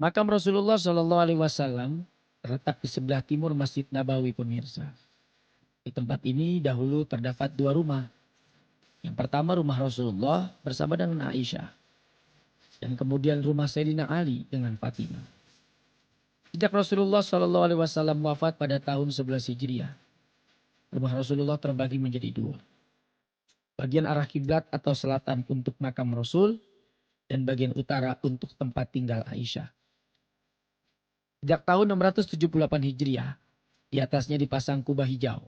Makam Rasulullah Shallallahu Alaihi Wasallam terletak di sebelah timur Masjid Nabawi, pemirsa. Di tempat ini dahulu terdapat dua rumah. Yang pertama rumah Rasulullah bersama dengan Aisyah. Dan kemudian rumah Sayyidina Ali dengan Fatimah. Sejak Rasulullah Shallallahu Alaihi Wasallam wafat pada tahun 11 Hijriah, rumah Rasulullah terbagi menjadi dua. Bagian arah kiblat atau selatan untuk makam Rasul dan bagian utara untuk tempat tinggal Aisyah. Sejak tahun 678 Hijriah, di atasnya dipasang kubah hijau.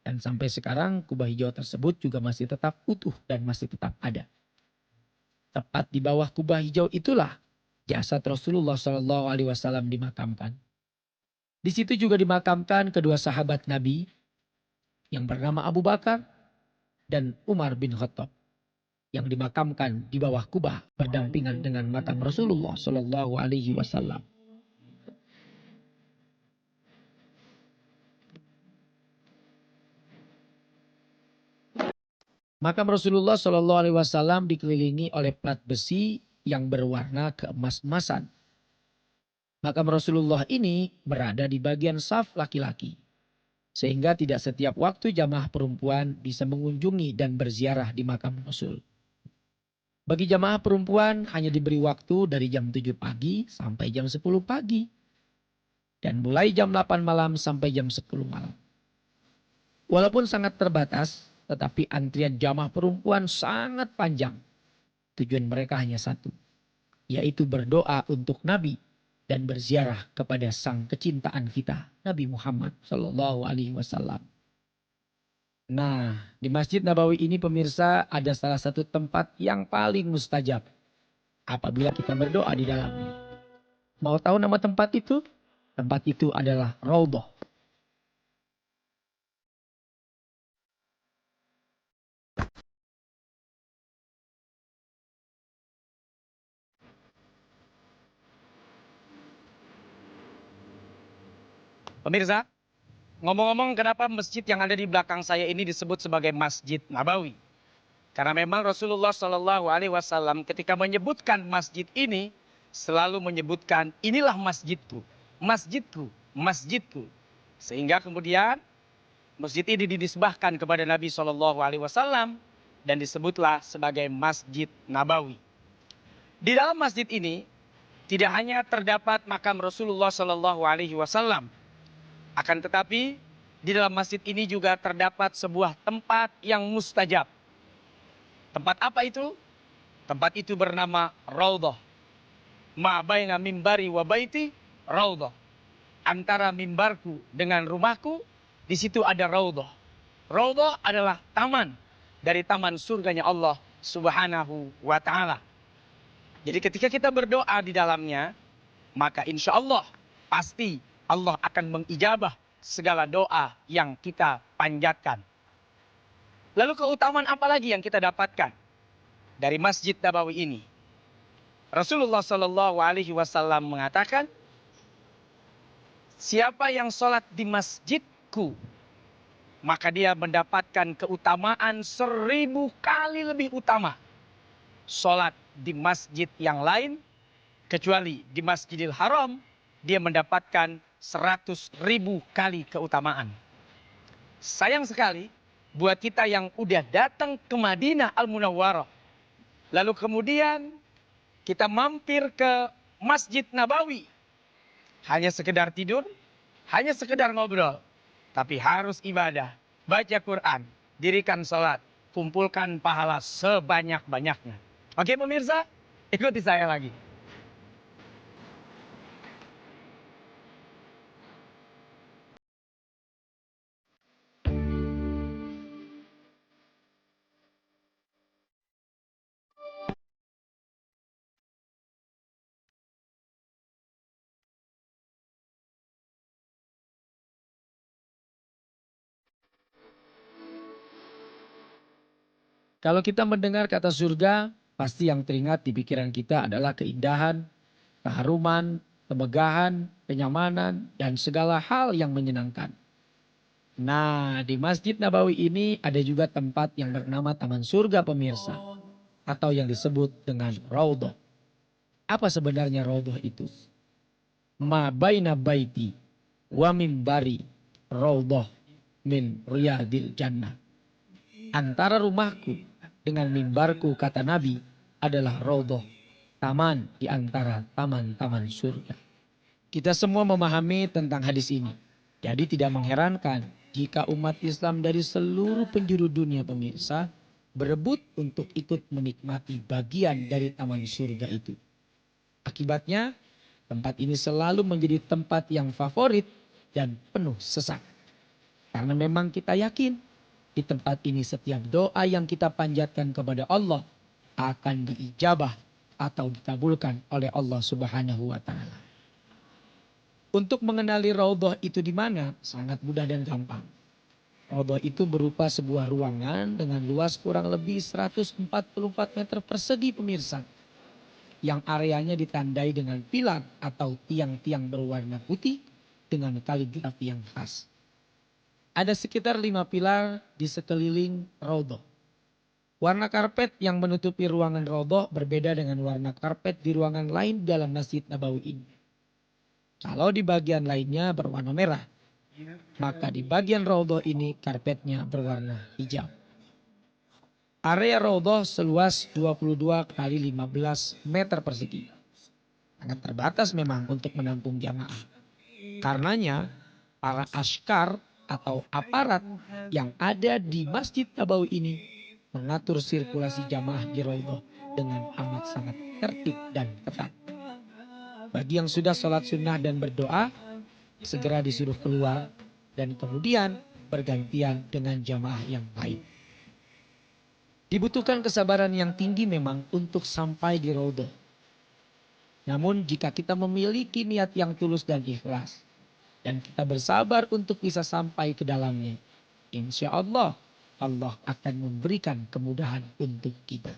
Dan sampai sekarang kubah hijau tersebut juga masih tetap utuh dan masih tetap ada. Tepat di bawah kubah hijau itulah jasad Rasulullah Shallallahu Alaihi Wasallam dimakamkan. Di situ juga dimakamkan kedua sahabat Nabi yang bernama Abu Bakar dan Umar bin Khattab, yang dimakamkan di bawah kubah berdampingan dengan makam Rasulullah Shallallahu Alaihi Wasallam. Makam Rasulullah Shallallahu Alaihi Wasallam dikelilingi oleh plat besi yang berwarna keemas-emasan. Makam Rasulullah ini berada di bagian saf laki-laki, sehingga tidak setiap waktu jamaah perempuan bisa mengunjungi dan berziarah di makam Rasul. Bagi jamaah perempuan hanya diberi waktu dari jam 7 pagi sampai jam 10 pagi. Dan mulai jam 8 malam sampai jam 10 malam. Walaupun sangat terbatas, tetapi antrian jamaah perempuan sangat panjang. Tujuan mereka hanya satu, yaitu berdoa untuk Nabi dan berziarah kepada sang kecintaan kita, Nabi Muhammad Sallallahu Alaihi Wasallam. Nah, di Masjid Nabawi ini pemirsa ada salah satu tempat yang paling mustajab apabila kita berdoa di dalamnya. Mau tahu nama tempat itu? Tempat itu adalah Raudhah. Pemirsa, ngomong-ngomong kenapa masjid yang ada di belakang saya ini disebut sebagai Masjid Nabawi? Karena memang Rasulullah Shallallahu Alaihi Wasallam ketika menyebutkan masjid ini selalu menyebutkan inilah masjidku, masjidku, masjidku. Sehingga kemudian masjid ini dinisbahkan kepada Nabi Shallallahu Alaihi Wasallam dan disebutlah sebagai Masjid Nabawi. Di dalam masjid ini tidak hanya terdapat makam Rasulullah Shallallahu Alaihi Wasallam, akan tetapi di dalam masjid ini juga terdapat sebuah tempat yang mustajab. Tempat apa itu? Tempat itu bernama Raudhah. Ma baina mimbari wa baiti Raudhah. Antara mimbarku dengan rumahku, di situ ada Raudhah. Raudhah adalah taman dari taman surganya Allah Subhanahu wa Ta'ala. Jadi ketika kita berdoa di dalamnya, maka insya Allah pasti Allah akan mengijabah segala doa yang kita panjatkan. Lalu keutamaan apa lagi yang kita dapatkan dari Masjid Nabawi ini? Rasulullah Shallallahu Alaihi Wasallam mengatakan, siapa yang sholat di masjidku, maka dia mendapatkan keutamaan 1000 kali lebih utama sholat di masjid yang lain, kecuali di Masjidil Haram dia mendapatkan 100.000 kali keutamaan. Sayang sekali buat kita yang udah datang ke Madinah Al-Munawwarah, lalu kemudian kita mampir ke Masjid Nabawi, hanya sekedar tidur, hanya sekedar ngobrol, tapi harus ibadah, baca Quran, dirikan sholat, kumpulkan pahala sebanyak-banyaknya. Oke pemirsa, ikuti saya lagi. Kalau kita mendengar kata surga, pasti yang teringat di pikiran kita adalah keindahan, keharuman, kemegahan, kenyamanan, dan segala hal yang menyenangkan. Nah, di Masjid Nabawi ini ada juga tempat yang bernama Taman Surga, pemirsa, atau yang disebut dengan Raudhah. Apa sebenarnya Raudhah itu? ma baina baiti wa mimbari raudhah min riyadil jannah. Antara rumahku dengan mimbarku, kata Nabi, adalah raudhah, taman di antara taman-taman surga. Kita semua memahami tentang hadis ini. Jadi tidak mengherankan jika umat Islam dari seluruh penjuru dunia, pemirsa, berebut untuk ikut menikmati bagian dari taman surga itu. Akibatnya, tempat ini selalu menjadi tempat yang favorit dan penuh sesak. Karena memang kita yakin di tempat ini setiap doa yang kita panjatkan kepada Allah akan diijabah atau dikabulkan oleh Allah Subhanahu wa taala. Untuk mengenali raudhah itu di mana sangat mudah dan gampang. Raudhah itu berupa sebuah ruangan dengan luas kurang lebih 144 meter persegi, pemirsa. Yang areanya ditandai dengan pilar atau tiang-tiang berwarna putih dengan kaligrafi yang khas. Ada sekitar 5 pilar di sekeliling raudhah. Warna karpet yang menutupi ruangan raudhah berbeda dengan warna karpet di ruangan lain dalam Masjid Nabawi ini. Kalau di bagian lainnya berwarna merah, maka di bagian raudhah ini karpetnya berwarna hijau. Area raudhah seluas 22 kali 15 meter persegi. Sangat terbatas memang untuk menampung jamaah. Karenanya para askar atau aparat yang ada di Masjid Nabawi ini mengatur sirkulasi jamaah di raudhah dengan amat sangat tertib dan ketat. Bagi yang sudah sholat sunnah dan berdoa, segera disuruh keluar dan kemudian bergantian dengan jamaah yang lain. Dibutuhkan kesabaran yang tinggi memang untuk sampai di raudhah. Namun jika kita memiliki niat yang tulus dan ikhlas, dan kita bersabar untuk bisa sampai ke dalamnya, insya Allah, Allah akan memberikan kemudahan untuk kita.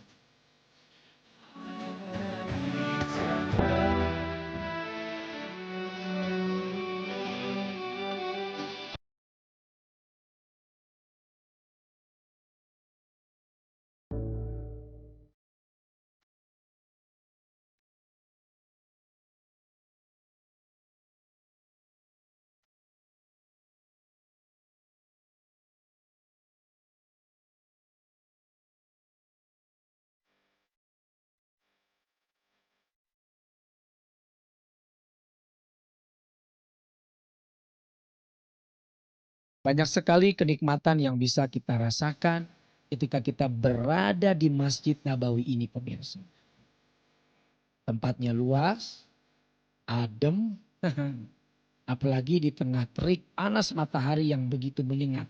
Banyak sekali kenikmatan yang bisa kita rasakan ketika kita berada di Masjid Nabawi ini, pemirsa. Tempatnya luas, adem, apalagi di tengah terik panas matahari yang begitu menyengat.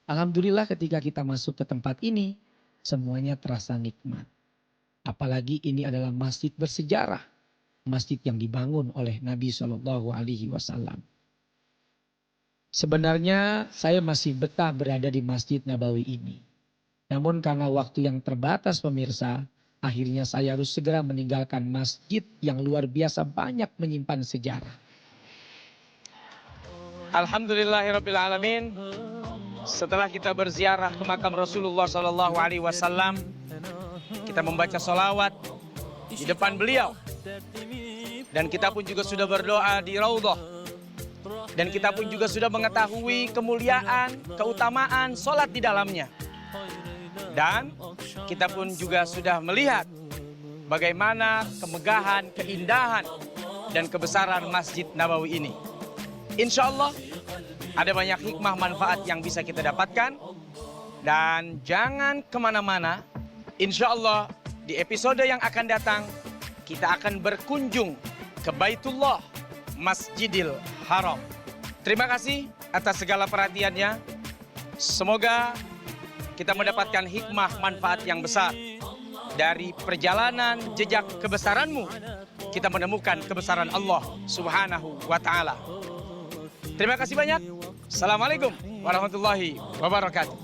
Alhamdulillah ketika kita masuk ke tempat ini, semuanya terasa nikmat. Apalagi ini adalah masjid bersejarah. Masjid yang dibangun oleh Nabi SAW. Sebenarnya saya masih betah berada di Masjid Nabawi ini. Namun karena waktu yang terbatas, pemirsa, akhirnya saya harus segera meninggalkan masjid yang luar biasa banyak menyimpan sejarah. Alhamdulillahirrabbilalamin. Setelah kita berziarah ke makam Rasulullah SAW, kita membaca sholawat di depan beliau. Dan kita pun juga sudah berdoa di raudhah. Dan kita pun juga sudah mengetahui kemuliaan, keutamaan sholat di dalamnya. Dan kita pun juga sudah melihat bagaimana kemegahan, keindahan, dan kebesaran Masjid Nabawi ini. Insya Allah ada banyak hikmah manfaat yang bisa kita dapatkan. Dan jangan kemana-mana. Insya Allah di episode yang akan datang kita akan berkunjung ke Baitullah, Masjidil Haram. Terima kasih atas segala perhatiannya. Semoga kita mendapatkan hikmah manfaat yang besar. Dari perjalanan jejak kebesaranmu, kita menemukan kebesaran Allah Subhanahu wa ta'ala. Terima kasih banyak. Assalamualaikum warahmatullahi wabarakatuh.